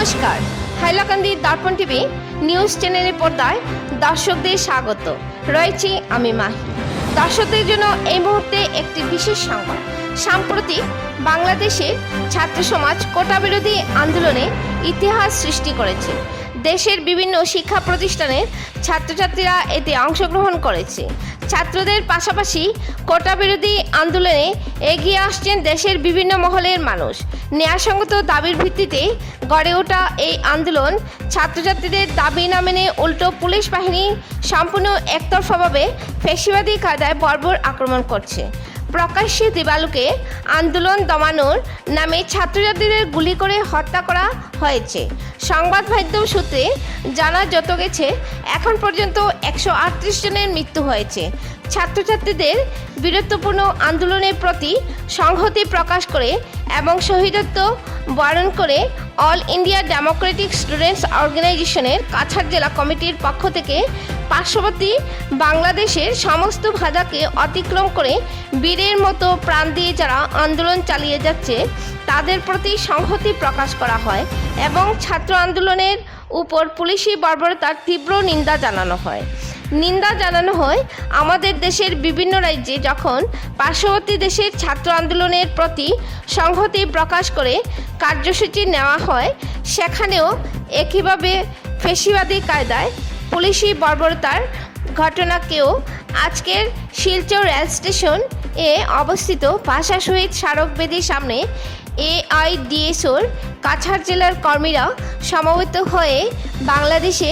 নমস্কার, হাইলাকান্দি দর্পণ TV news চ্যানেলের পর্দায় দর্শকদের স্বাগত। রয়েছি আমি মাহি। দর্শকদের জন্য এই মুহূর্তে একটি বিশেষ সংবাদ। সাম্প্রতিক বাংলাদেশের ছাত্র সমাজ কোটা বিরোধী আন্দোলনে ইতিহাস সৃষ্টি করেছে। দেশের বিভিন্ন শিক্ষা প্রতিষ্ঠানের ছাত্রছাত্রীরা এতে অংশগ্রহণ করেছে। ছাত্রদের পাশাপাশি কোটা বিরোধী আন্দোলনে এগিয়ে আসছেন দেশের বিভিন্ন মহলের মানুষ। ন্যায়সঙ্গত দাবির ভিত্তিতে গড়ে ওঠা এই আন্দোলন ছাত্রছাত্রীদের দাবি না মেনে উল্টো পুলিশ বাহিনী সম্পূর্ণ একতরফাভাবে ফ্যাসিবাদী কায়দায় বর্বর আক্রমণ করছে। প্রকাশ্যে দিবালোকে আন্দোলন দমানোর নামে ছাত্রছাত্রীদের গুলি করে হত্যা করা হয়েছে। সংবাদ মাধ্যম সূত্রে জানা যত গেছে, এখন পর্যন্ত 138 জনের মৃত্যু হয়েছে। ছাত্রছাত্রীদের বীরত্বপূর্ণ আন্দোলনের প্রতি সংহতি প্রকাশ করে এবং শহীদত্ব বরণ করে অল ইন্ডিয়া ডেমোক্রেটিক স্টুডেন্টস অর্গানাইজেশনের কাছাড় জেলা কমিটির পক্ষ থেকে পার্শ্ববর্তী বাংলাদেশের সমস্ত বাধাকে অতিক্রম করে বীরের মতো প্রাণ দিয়ে যারা আন্দোলন চালিয়ে যাচ্ছে তাদের প্রতি সংহতি প্রকাশ করা হয় এবং ছাত্র আন্দোলনের উপর পুলিশি বর্বরতার তীব্র নিন্দা জানানো হয়। আমাদের দেশের বিভিন্ন রাজ্যে যখন পার্শ্ববর্তী দেশের ছাত্র আন্দোলনের প্রতি সংহতি প্রকাশ করে কার্যসূচি নেওয়া হয়, সেখানেও একইভাবে ফ্যাসিবাদী কায়দায় পুলিশি বর্বরতার ঘটনাকেও আজকের শিলচর রেল স্টেশন এ অবস্থিত ভাষা শহীদ স্মারক বেদির সামনে AIDSOর কাছাড় জেলার কর্মীরা সমবেত হয়ে বাংলাদেশে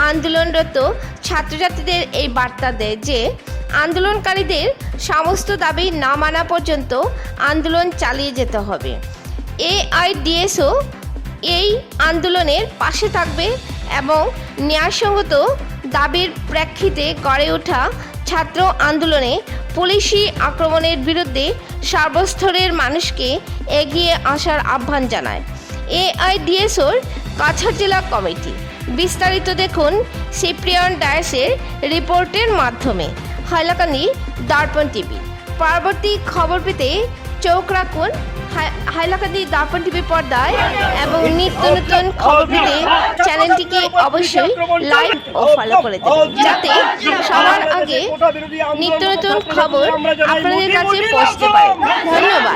আন্দোলনরত ছাত্রছাত্রীদের এই বার্তা দেয় যে আন্দোলনকারীদের সমস্ত দাবি না মানা পর্যন্ত আন্দোলন চালিয়ে যেতে হবে। AIDSO এই আন্দোলনের পাশে থাকবে এবং ন্যায়সঙ্গত দাবির প্রেক্ষিতে গড়ে ওঠা ছাত্র আন্দোলনে পুলিশি আক্রমণের বিরুদ্ধে সর্বস্তরের মানুষকে এগিয়ে আসার আহ্বান জানায় AIDSOর কাছাড় জেলা কমিটি। বিস্তারিত দেখুন সিপ্রিয়ন ডায়েসের রিপোর্টের মাধ্যমে। হাইলাকান্দি দর্পণ টিভি। পরবর্তী খবর পেতে চোখ রাখুন হাইলাকান্দি দর্পণ টিভি পর্দায় এবং নিত্য নতুন খবর পেতে চ্যানেলটিকে অবশ্যই লাইক ও ফলো করে দেবেন, যাতে সবার আগে নিত্য নতুন খবর আপনাদের কাছে পৌঁছতে পারে। ধন্যবাদ।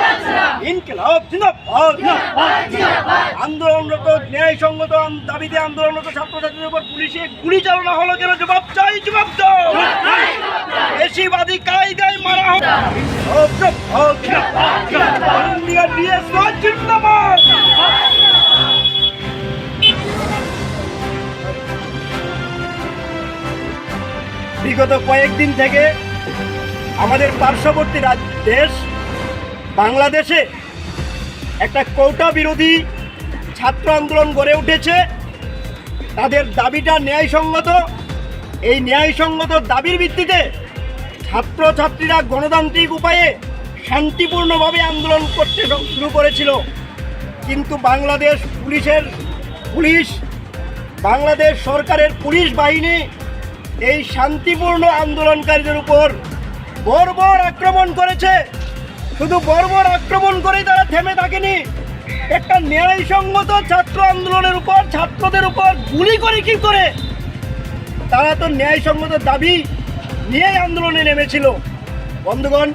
আন্দোলনরত ন্যায়সঙ্গত দাবিতে আন্দোলনরত ছাত্রছাত্রীদের উপর পুলিশে গুলি চালানো হলো কেন? জবাব চাই, জবাব দাও। ফ্যাসিবাদী কায়দায় মারা হলো। বিগত কয়েকদিন থেকে আমাদের পার্শ্ববর্তী দেশ বাংলাদেশে একটা কোটা বিরোধী ছাত্র আন্দোলন গড়ে উঠেছে। তাদের দাবিটা ন্যায়সঙ্গত। এই ন্যায়সঙ্গত দাবির ভিত্তিতে ছাত্রছাত্রীরা গণতান্ত্রিক উপায়ে শান্তিপূর্ণভাবে আন্দোলন করতে শুরু করেছিল, কিন্তু বাংলাদেশ সরকারের পুলিশ বাহিনী এই শান্তিপূর্ণ আন্দোলনকারীদের উপর বর্বর আক্রমণ করেছে। শুধু বর্বর আক্রমণ করেই তারা থেমে থাকেনি, একটা ন্যায়সঙ্গত ছাত্র আন্দোলনের উপর ছাত্রদের উপর গুলি করে কি করে? তারা তো ন্যায়সঙ্গত দাবি নিয়েই আন্দোলনে নেমেছিল। বন্ধুগণ,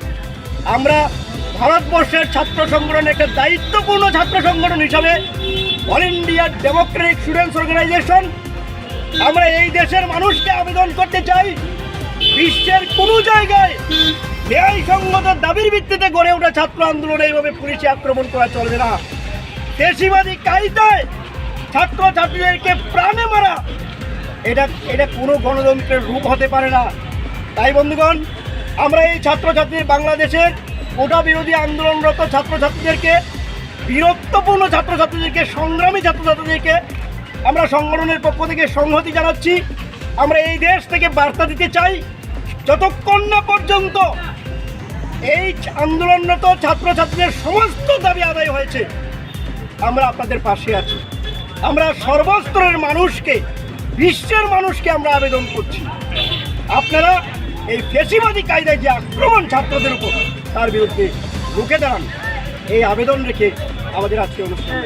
আমরা ভারতবর্ষের ছাত্র সংগঠনের একটা দায়িত্বপূর্ণ ছাত্র সংগঠন হিসাবে all India democratic students organisation আমরা এই দেশের মানুষকে আবেদন করতে চাই, বিশ্বের কোনো জায়গায় ন্যায়সঙ্গত দাবির ভিত্তিতে গড়ে ওঠা ছাত্র আন্দোলনে এইভাবে পুলিশে আক্রমণ করা চলবে না। ফ্যাসিবাদী কায়দায় ছাত্রছাত্রীদেরকে প্রাণে মারা এটা কোনো গণতন্ত্রের রূপ হতে পারে না। তাই বন্ধুগণ, আমরা এই বাংলাদেশের কোটা বিরোধী আন্দোলনরত ছাত্রছাত্রীদেরকে, বীরত্বপূর্ণ ছাত্রছাত্রীদেরকে, সংগ্রামী ছাত্রছাত্রীদেরকে আমরা সংগঠনের পক্ষ থেকে সংহতি জানাচ্ছি। আমরা এই দেশ থেকে বার্তা দিতে চাই, যতক্ষণ না পর্যন্ত এই আন্দোলনরত ছাত্রছাত্রীদের সমস্ত দাবি আদায় হয়েছে, আমরা আপনাদের পাশে আছি। আমরা সর্বস্তরের মানুষকে, বিশ্বের মানুষকে আমরা আবেদন করছি, আপনারা এই ফ্যাসিবাদী কায়দায় যে আক্রমণ ছাত্রদের উপর তার বিরুদ্ধে রুখে দাঁড়ান। এই আবেদন রেখে আমাদের আজকে অনুষ্ঠান